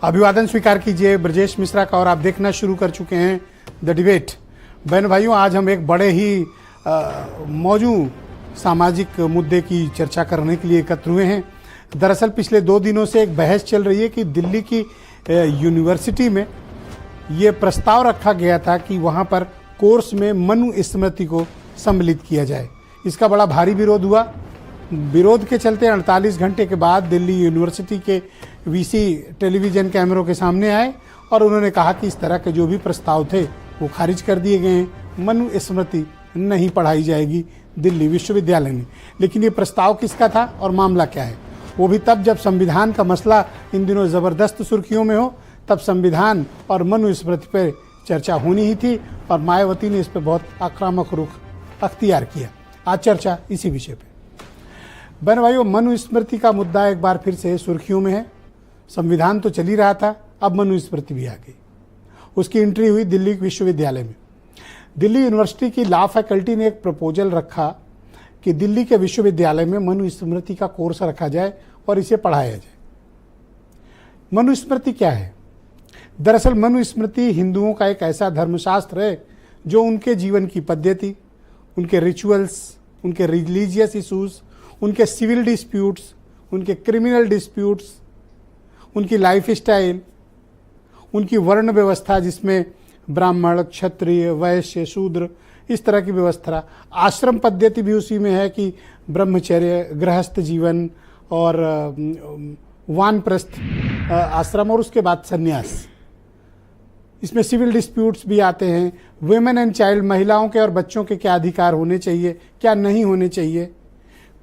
अभिवादन स्वीकार कीजिए ब्रजेश मिश्रा का और आप देखना शुरू कर चुके हैं द डिबेट। बहन भाइयों, आज हम एक बड़े ही मौजूद सामाजिक मुद्दे की चर्चा करने के लिए एकत्र हुए हैं। दरअसल पिछले 2 दिनों से एक बहस चल रही है कि दिल्ली की यूनिवर्सिटी में ये प्रस्ताव रखा गया था कि वहाँ पर कोर्स में मनु स्मृति को सम्मिलित किया जाए। इसका बड़ा भारी विरोध हुआ। विरोध के चलते 48 घंटे के बाद दिल्ली यूनिवर्सिटी के वीसी टेलीविज़न कैमरों के सामने आए और उन्होंने कहा कि इस तरह के जो भी प्रस्ताव थे वो खारिज कर दिए गए हैं, मनु स्मृति नहीं पढ़ाई जाएगी दिल्ली विश्वविद्यालय में। लेकिन ये प्रस्ताव किसका था और मामला क्या है, वो भी तब जब संविधान का मसला इन दिनों ज़बरदस्त सुर्खियों में हो। तब संविधान और मनु स्मृति पर चर्चा होनी ही थी और मायावती ने इस पर बहुत आक्रामक रुख अख्तियार किया। आज चर्चा इसी विषय पे। बहन भाइयों, मनु स्मृति का मुद्दा एक बार फिर से सुर्खियों में है। संविधान तो चल ही रहा था, अब मनु स्मृति भी आ गई। उसकी एंट्री हुई दिल्ली विश्वविद्यालय में। दिल्ली यूनिवर्सिटी की लॉ फैकल्टी ने एक प्रपोजल रखा कि दिल्ली के विश्वविद्यालय में मनु स्मृति का कोर्स रखा जाए और इसे पढ़ाया जाए। मनु स्मृति क्या है? दरअसल मनु स्मृति हिंदुओं का एक ऐसा धर्मशास्त्र है जो उनके जीवन की पद्धति, उनके रिचुअल्स, उनके रिलीजियस इशूज़, उनके सिविल डिस्प्यूट्स, उनके क्रिमिनल डिस्प्यूट्स, उनकी लाइफ स्टाइल, उनकी वर्ण व्यवस्था जिसमें ब्राह्मण, क्षत्रिय, वैश्य, शूद्र, इस तरह की व्यवस्था, आश्रम पद्धति भी उसी में है कि ब्रह्मचर्य, गृहस्थ जीवन और वानप्रस्थ आश्रम और उसके बाद संन्यास। इसमें सिविल डिस्प्यूट्स भी आते हैं। वुमेन एंड चाइल्ड, महिलाओं के और बच्चों के क्या अधिकार होने चाहिए, क्या नहीं होने चाहिए,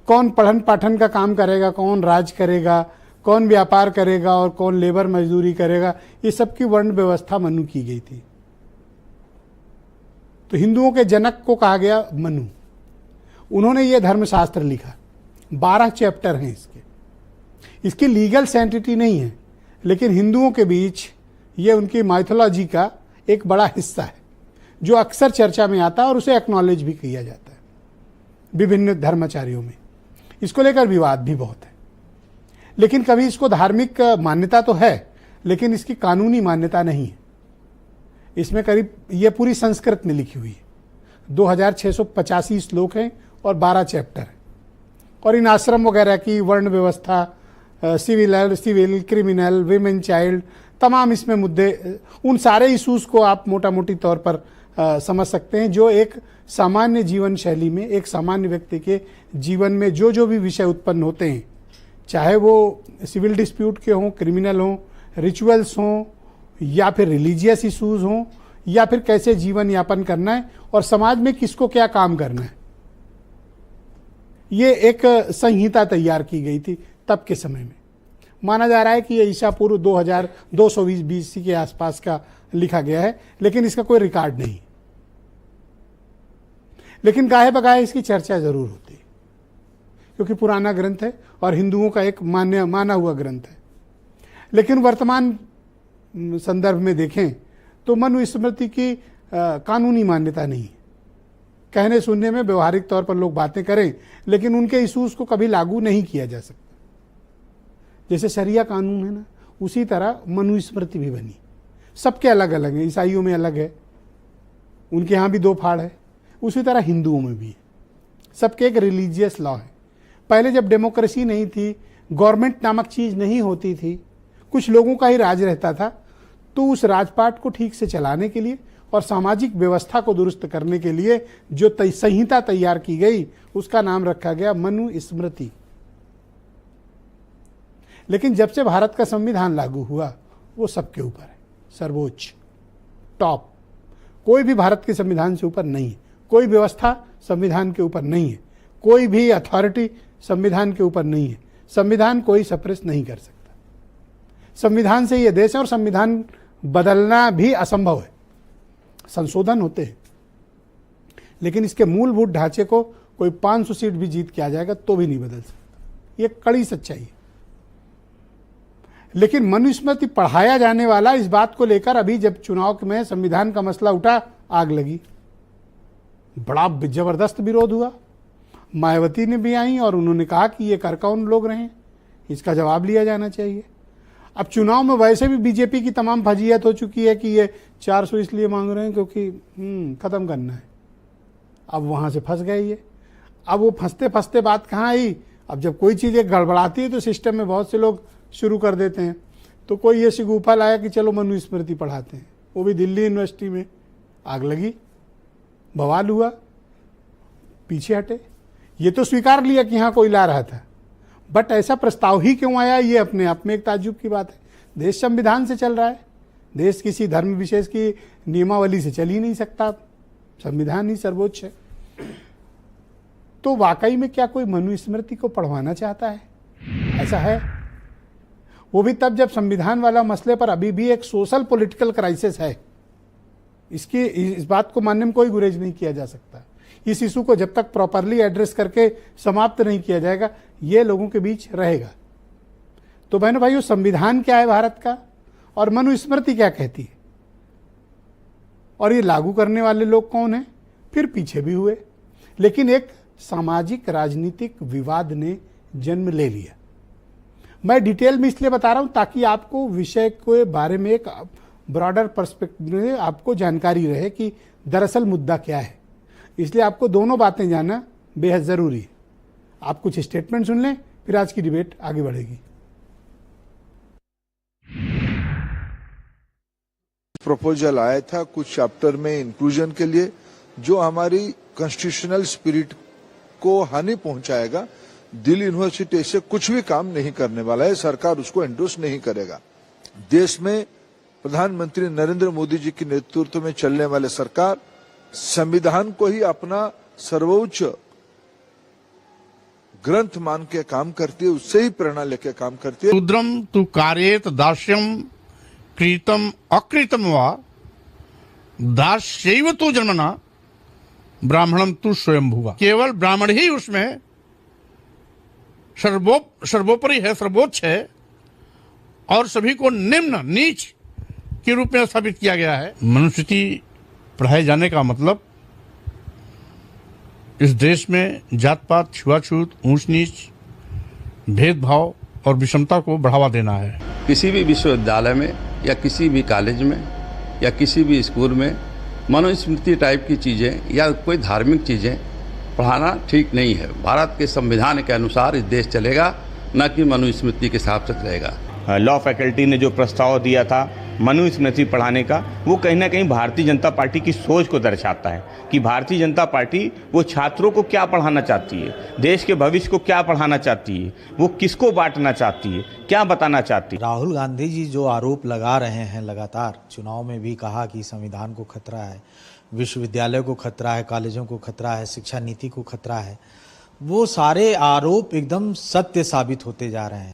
कौन पठन पाठन का काम करेगा, कौन राज करेगा, कौन व्यापार करेगा और कौन लेबर मजदूरी करेगा, ये सब की वर्ण व्यवस्था मनु की गई थी। तो हिंदुओं के जनक को कहा गया मनु। उन्होंने ये धर्मशास्त्र लिखा। 12 चैप्टर हैं इसकी लीगल सैंटिटी नहीं है, लेकिन हिंदुओं के बीच ये उनकी माइथोलॉजी का एक बड़ा हिस्सा है जो अक्सर चर्चा में आता है और उसे एक्नॉलेज भी किया जाता है विभिन्न धर्माचार्यों में। इसको लेकर विवाद भी बहुत है, लेकिन कभी इसको धार्मिक मान्यता तो है लेकिन इसकी कानूनी मान्यता नहीं है। इसमें करीब ये पूरी संस्कृत में लिखी हुई है। 2685 श्लोक हैं और 12 चैप्टर हैं। और इन आश्रम वगैरह की वर्ण व्यवस्था, सिविल, क्रिमिनल, विमेन, चाइल्ड, तमाम इसमें मुद्दे, उन सारे इशूज़ को आप मोटा मोटी तौर पर समझ सकते हैं जो एक सामान्य जीवन शैली में, एक सामान्य व्यक्ति के जीवन में जो भी विषय उत्पन्न होते हैं, चाहे वो सिविल डिस्प्यूट के हों, क्रिमिनल हों, रिचुअल्स हों या फिर रिलीजियस इशूज़ हों या फिर कैसे जीवन यापन करना है और समाज में किसको क्या काम करना है, ये एक संहिता तैयार की गई थी तब के समय में। माना जा रहा है कि ये ईसा पूर्व 2220 BC के आसपास का लिखा गया है, लेकिन इसका कोई रिकॉर्ड नहीं। लेकिन गाहे बगाहे इसकी चर्चा जरूर होती है क्योंकि पुराना ग्रंथ है और हिंदुओं का एक माना हुआ ग्रंथ है। लेकिन वर्तमान संदर्भ में देखें तो मनु स्मृति की कानूनी मान्यता नहीं है। कहने सुनने में व्यवहारिक तौर पर लोग बातें करें लेकिन उनके इशूज़ को कभी लागू नहीं किया जा सकता। जैसे शरिया कानून है ना, उसी तरह मनु स्मृति भी बनी। सबके अलग अलग है। ईसाइयों में अलग है, उनके यहाँ भी 2 फाड़ है, उसी तरह हिंदुओं में भी है। सबके एक रिलीजियस लॉ है। पहले जब डेमोक्रेसी नहीं थी, गवर्नमेंट नामक चीज़ नहीं होती थी, कुछ लोगों का ही राज रहता था, तो उस राजपाट को ठीक से चलाने के लिए और सामाजिक व्यवस्था को दुरुस्त करने के लिए जो संहिता तैयार की गई उसका नाम रखा गया मनु स्मृति। लेकिन जब से भारत का संविधान लागू हुआ वो सबके ऊपर है, सर्वोच्च, टॉप। कोई भी भारत के संविधान से ऊपर नहीं है, कोई व्यवस्था संविधान के ऊपर नहीं है, कोई भी अथॉरिटी संविधान के ऊपर नहीं है। संविधान कोई सप्रेस नहीं कर सकता। संविधान से ये देश है और संविधान बदलना भी असंभव है। संशोधन होते हैं लेकिन इसके मूलभूत ढांचे को कोई 500 सीट भी जीत के आ जाएगा तो भी नहीं बदल सकता। ये कड़ी सच्चाई है। लेकिन मनु स्मृति पढ़ाया जाने वाला, इस बात को लेकर अभी जब चुनाव में संविधान का मसला उठा, आग लगी, बड़ा जबरदस्त विरोध हुआ। मायावती ने भी आई और उन्होंने कहा कि ये कर कौन लोग रहे हैं, इसका जवाब लिया जाना चाहिए। अब चुनाव में वैसे भी बीजेपी की तमाम फजीयत हो चुकी है कि ये 400 इसलिए मांग रहे हैं क्योंकि खत्म करना है। अब वहां से फंस गए ये। अब वो फंसते फंसते बात कहाँ आई, अब जब कोई चीज़ एक गड़बड़ाती है तो सिस्टम में बहुत से लोग शुरू कर देते हैं। तो कोई ये शिगुफा लाया कि चलो मनुस्मृति पढ़ाते हैं, वो भी दिल्ली यूनिवर्सिटी में। आग लगी, बवाल हुआ, पीछे हटे। ये तो स्वीकार लिया कि हाँ कोई ला रहा था, बट ऐसा प्रस्ताव ही क्यों आया, ये अपने आप में एक ताज्जुब की बात है। देश संविधान से चल रहा है, देश किसी धर्म विशेष की नियमावली से चल ही नहीं सकता, संविधान ही सर्वोच्च है। तो वाकई में क्या कोई मनुस्मृति को पढ़वाना चाहता है? ऐसा है, वो भी तब जब संविधान वाला मसले पर अभी भी एक सोशल पॉलिटिकल क्राइसिस है। इस बात को मानने में कोई गुरेज नहीं किया जा सकता। इस इशू को जब तक प्रॉपरली एड्रेस करके समाप्त नहीं किया जाएगा, ये लोगों के बीच रहेगा। तो बहनों भाइयों, संविधान क्या है भारत का और मनुस्मृति क्या कहती है, और ये लागू करने वाले लोग कौन हैं, फिर पीछे भी हुए। लेकिन एक सामाजिक राजनीतिक विवाद ने जन्म ले लिया। मैं डिटेल में इसलिए बता रहा हूं ताकि आपको विषय के बारे में एक ब्रॉडर पर्सपेक्टिव में आपको जानकारी रहे कि दरअसल मुद्दा क्या है। इसलिए आपको दोनों बातें जानना बेहद जरूरी है। आप कुछ स्टेटमेंट सुन लें, फिर आज की डिबेट आगे बढ़ेगी। प्रपोजल आया था कुछ चैप्टर में इंक्लूजन के लिए, जो हमारी कॉन्स्टिट्यूशनल स्पिरिट को हानि पहुंचाएगा। दिल्ली यूनिवर्सिटी से कुछ भी काम नहीं करने वाला है, सरकार उसको एंडोर्स नहीं करेगा। देश में प्रधानमंत्री नरेंद्र मोदी जी के नेतृत्व में चलने वाले सरकार संविधान को ही अपना सर्वोच्च ग्रंथ मान के काम करती है, उससे ही प्रेरणा लेके काम करती है। शूद्रम तु कार्येत दास्यम कृतम अकृतम वा दास्यैव तु जन्मना ब्राह्मणम तु स्वयंभुवा। केवल ब्राह्मण ही उसमें सर्वोपरि है, सर्वोच्च है, और सभी को निम्न नीच के रूप में स्थापित किया गया है। मनुस्मृति पढ़ाए जाने का मतलब इस देश में जात पात, छुआछूत, ऊंच नीच, भेदभाव और विषमता को बढ़ावा देना है। किसी भी विश्वविद्यालय में या किसी भी कॉलेज में या किसी भी स्कूल में मनुस्मृति टाइप की चीज़ें या कोई धार्मिक चीज़ें पढ़ाना ठीक नहीं है। भारत के संविधान के अनुसार इस देश चलेगा, न कि मनुस्मृति के हिसाब से चलेगा। लॉ फैकल्टी ने जो प्रस्ताव दिया था मनुस्मृति पढ़ाने का, वो कहीं ना कहीं भारतीय जनता पार्टी की सोच को दर्शाता है कि भारतीय जनता पार्टी वो छात्रों को क्या पढ़ाना चाहती है, देश के भविष्य को क्या पढ़ाना चाहती है, वो किसको बांटना चाहती है, क्या बताना चाहती है। राहुल गांधी जी जो आरोप लगा रहे हैं लगातार, चुनाव में भी कहा कि संविधान को खतरा है, विश्वविद्यालय को खतरा है, कॉलेजों को खतरा है, शिक्षा नीति को खतरा है, वो सारे आरोप एकदम सत्य साबित होते जा रहे हैं।